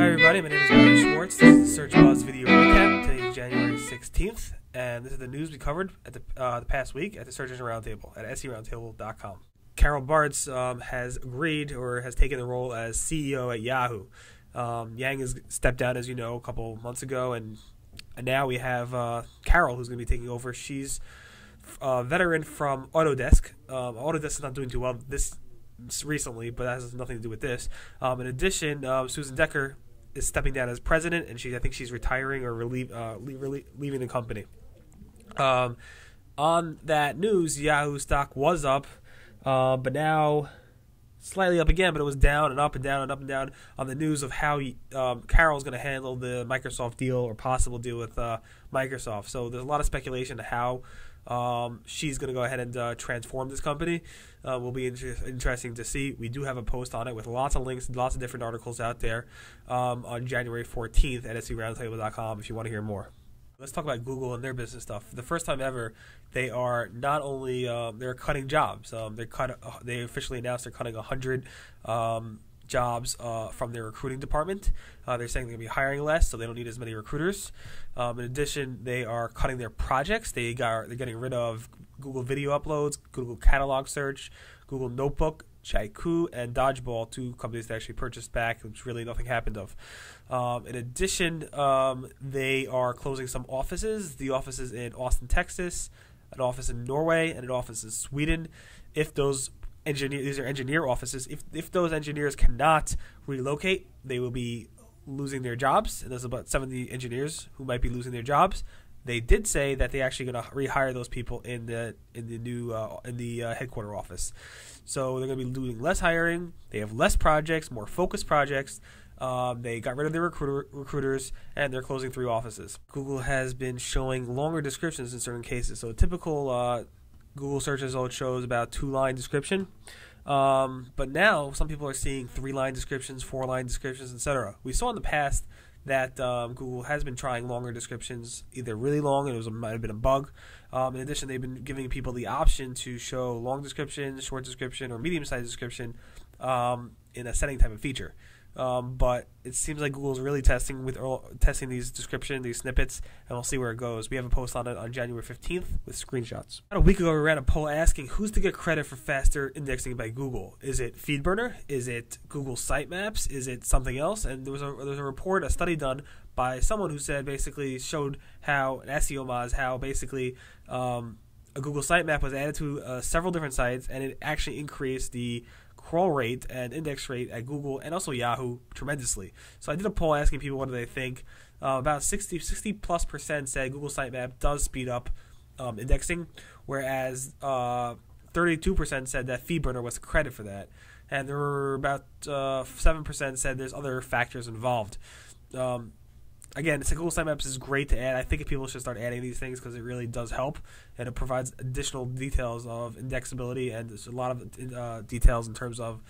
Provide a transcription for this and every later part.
Hi everybody, my name is Ryan Schwartz. This is the Search Buzz video recap. Today is January 16th, and this is the news we covered at the past week at the Search Engine Roundtable at seroundtable.com. Carol Bartz has agreed or has taken the role as CEO at Yahoo. Yang has stepped down, as you know, a couple months ago, and now we have Carol, who's going to be taking over. She's a veteran from Autodesk. Autodesk is not doing too well this recently, but that has nothing to do with this. In addition, Susan Decker is stepping down as president, and I think she's retiring or leaving the company. On that news, Yahoo stock was up, but now slightly up again, but it was down and up and down and up and down on the news of how Carol's going to handle the Microsoft deal or possible deal with Microsoft. So there's a lot of speculation of how she's going to go ahead and transform this company. Will be interesting to see. We do have a post on it with lots of links, lots of different articles out there on January 14th at seroundtable.com if you want to hear more. Let's talk about Google and their business stuff. For the first time ever, they are not only they're cutting jobs. They officially announced they're cutting 100 jobs from their recruiting department. They're saying they're going to be hiring less, so they don't need as many recruiters. In addition, they are cutting their projects. They're getting rid of Google Video Uploads, Google Catalog Search, Google Notebook, Yahoo, and Dodgeball, two companies that actually purchased back, which really nothing happened of. In addition, they are closing some offices. The offices in Austin, Texas, an office in Norway, and an office in Sweden. If those these are engineer offices. If those engineers cannot relocate, they will be losing their jobs. And there's about 70 engineers who might be losing their jobs. They did say that they're actually going to rehire those people in the headquarter office. So they're going to be doing less hiring. They have less projects, more focused projects. They got rid of their recruiters, and they're closing 3 offices. Google has been showing longer descriptions in certain cases. So a typical Google search result shows about 2-line description. But now some people are seeing 3-line descriptions, 4-line descriptions, etc. We saw in the past that Google has been trying longer descriptions, either really long, and it might have been a bug. In addition, they've been giving people the option to show long description, short description, or medium-sized description in a setting type of feature. But it seems like Google's really testing these these snippets, and we'll see where it goes. We have a post on it on January 15th with screenshots. About a week ago, we ran a poll asking who's to get credit for faster indexing by Google. Is it FeedBurner? Is it Google Sitemaps? Is it something else? And there was a report, a study done by someone who said basically showed how an SEO Moz, how basically a Google Sitemap was added to several different sites, and it actually increased the crawl rate and index rate at Google and also Yahoo tremendously. So I did a poll asking people what do they think. About 60+% said Google Sitemap does speed up indexing, whereas 32% said that FeedBurner was credit for that, and there were about 7% said there's other factors involved. Again, Google Sitemaps is great to add. I think if people should start adding these things because it really does help, and it provides additional details of indexability, and there's a lot of details in terms of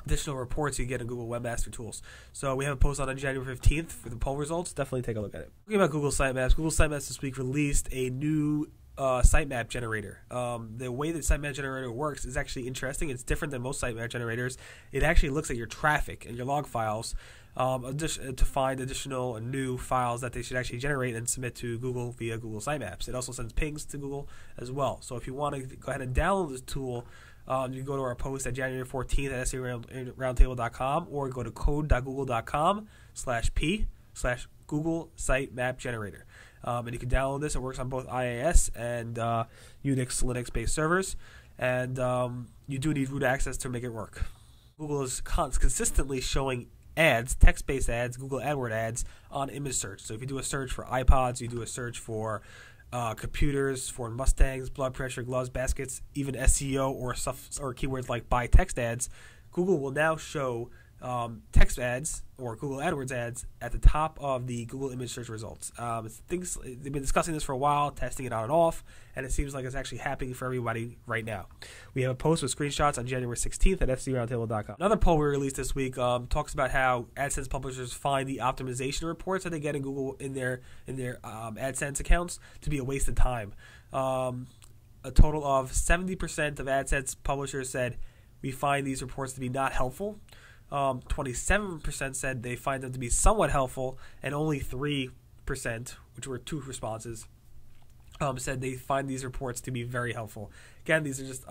additional reports you get in Google Webmaster Tools. So we have a post on January 15th for the poll results. Definitely take a look at it. Talking about Google Sitemaps this week released a new sitemap generator. The way that sitemap generator works is actually interesting. It's different than most sitemap generators. It actually looks at your traffic and your log files to find additional new files that they should actually generate and submit to Google via Google Sitemaps. It also sends pings to Google as well. So if you want to go ahead and download this tool, you can go to our post at January 14th at seroundtable.com or go to code.google.com/p/Google Sitemap Generator. And you can download this. It works on both IIS and Unix, Linux-based servers. And you do need root access to make it work. Google is consistently showing ads, text-based ads, Google AdWords ads on image search. So if you do a search for iPods, you do a search for computers, for Mustangs, blood pressure, gloves, baskets, even SEO or keywords like buy text ads, Google will now show text ads or Google AdWords ads at the top of the Google image search results. They've been discussing this for a while, testing it on and off, and it seems like it's actually happening for everybody right now. We have a post with screenshots on January 16th at seroundtable.com. Another poll we released this week talks about how AdSense publishers find the optimization reports that they get in Google in their AdSense accounts to be a waste of time. A total of 70% of AdSense publishers said we find these reports to be not helpful. 27% said they find them to be somewhat helpful, and only 3%, which were 2 responses, said they find these reports to be very helpful. Again, these are just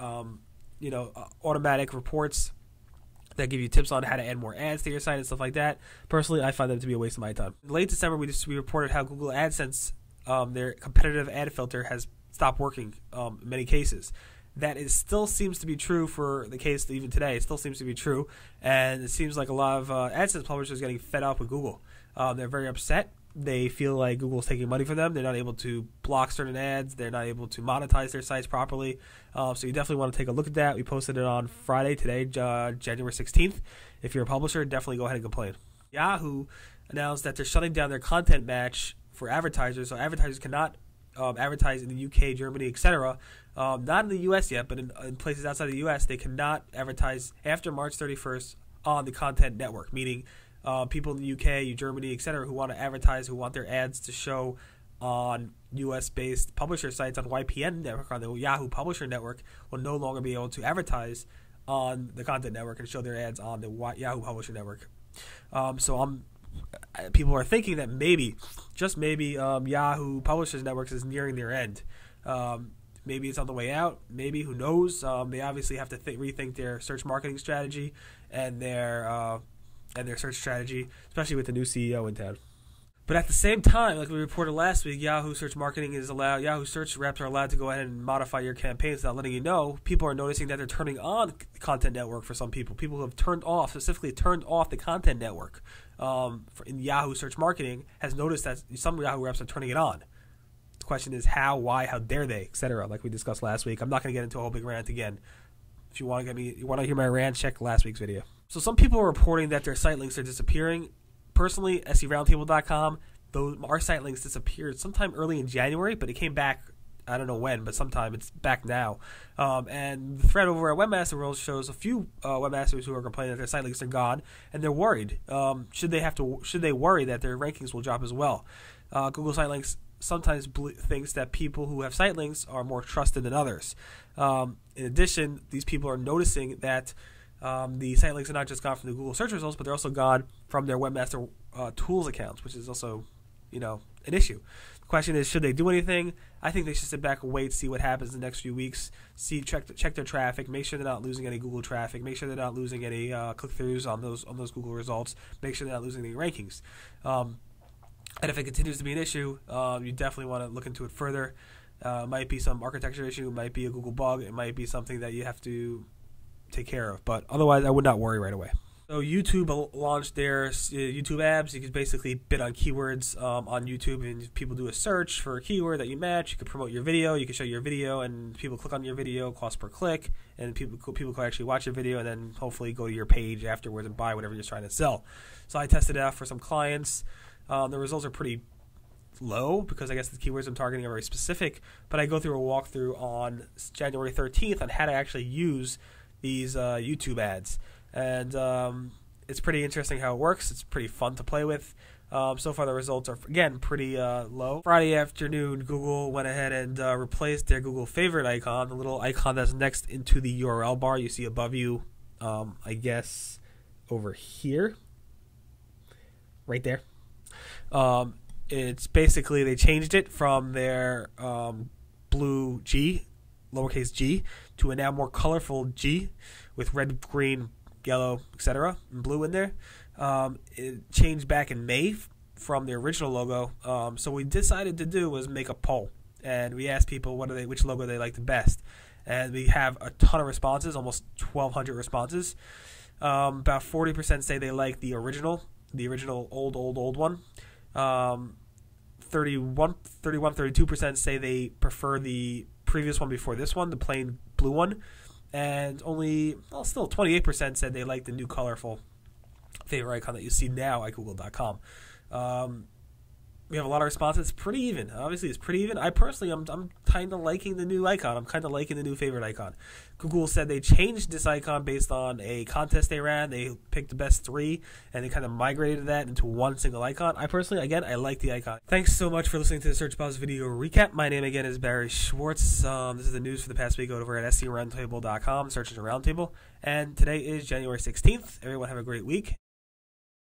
automatic reports that give you tips on how to add more ads to your site and stuff like that. Personally, I find them to be a waste of my time. In late December, we reported how Google AdSense, their competitive ad filter, has stopped working in many cases. That still seems to be true for the case even today. It still seems to be true, and it seems like a lot of AdSense publishers are getting fed up with Google. They're very upset. They feel like Google's taking money from them. They're not able to block certain ads. They're not able to monetize their sites properly. So you definitely want to take a look at that. We posted it on Friday today, January 16th. If you're a publisher, definitely go ahead and complain. Yahoo announced that they're shutting down their content match for advertisers. So advertisers cannot advertise in the UK, Germany, etc. Not in the US yet, but in places outside the US, they cannot advertise after March 31st on the content network, meaning people in the UK, Germany, etc., who want to advertise, who want their ads to show on US-based publisher sites on YPN network, on the Yahoo Publisher Network, will no longer be able to advertise on the content network and show their ads on the Yahoo Publisher Network. People are thinking that maybe, just maybe, Yahoo Publishers Networks is nearing their end. Maybe it's on the way out. Maybe, who knows? They obviously have to rethink their search marketing strategy and their search strategy, especially with the new CEO in town. But at the same time, like we reported last week, Yahoo search marketing is allowed. Yahoo search reps are allowed to go ahead and modify your campaigns without letting you know. People are noticing that they're turning on the content network for some people. People who have specifically turned off the content network in Yahoo search marketing has noticed that some Yahoo reps are turning it on. The question is how, why, how dare they, etc. Like we discussed last week. I'm not going to get into a whole big rant again. If you want to hear my rant, check last week's video. So some people are reporting that their site links are disappearing. Personally, SERoundtable.com, our site links disappeared sometime early in January, but it came back, I don't know when, but sometime. It's back now. And the thread over at Webmaster World shows a few webmasters who are complaining that their site links are gone, and they're worried. Should they worry that their rankings will drop as well? Google Site Links sometimes thinks that people who have site links are more trusted than others. In addition, these people are noticing that the site links are not just gone from the Google search results, but they're also gone from their Webmaster Tools accounts, which is also, an issue. The question is, should they do anything? I think they should sit back and wait, see what happens in the next few weeks. Check their traffic, make sure they're not losing any Google traffic, make sure they're not losing any click-throughs on those Google results, make sure they're not losing any rankings. And if it continues to be an issue, you definitely want to look into it further. It might be some architecture issue, it might be a Google bug, it might be something that you have to take care of. But otherwise, I would not worry right away. So YouTube launched their YouTube ads. You can basically bid on keywords on YouTube, and if people do a search for a keyword that you match, you can promote your video, you can show your video, and people click on your video, cost per click, and people can actually watch your video and then hopefully go to your page afterwards and buy whatever you're trying to sell. So I tested it out for some clients. The results are pretty low because I guess the keywords I'm targeting are very specific, but I go through a walkthrough on January 13th on how to actually use these YouTube ads. And it's pretty interesting how it works. It's pretty fun to play with. So far the results are, again, pretty low. Friday afternoon, Google went ahead and replaced their Google favorite icon, the little icon that's next into the URL bar you see above you, I guess over here, right there. It's basically, they changed it from their blue G, lowercase g, to a now more colorful G with red, green, yellow, etc., and blue in there. It changed back in May from the original logo. So what we decided to do was make a poll, and we asked people which logo they like the best. And we have a ton of responses, almost 1,200 responses. About 40% say they like the original old one. 32% say they prefer the previous one before this one, the plain blue one, and still 28% said they like the new colorful favorite icon that you see now at google.com. We have a lot of responses. It's pretty even. Obviously, it's pretty even. I personally, I'm kind of liking the new icon. I'm kind of liking the new favorite icon. Google said they changed this icon based on a contest they ran. They picked the best 3, and they kind of migrated that into one single icon. I personally, again, I like the icon. Thanks so much for listening to the Search Pause video recap. My name again is Barry Schwartz. This is the news for the past week over at scroundtable.com, Search Engine Roundtable. And today is January 16th. Everyone have a great week.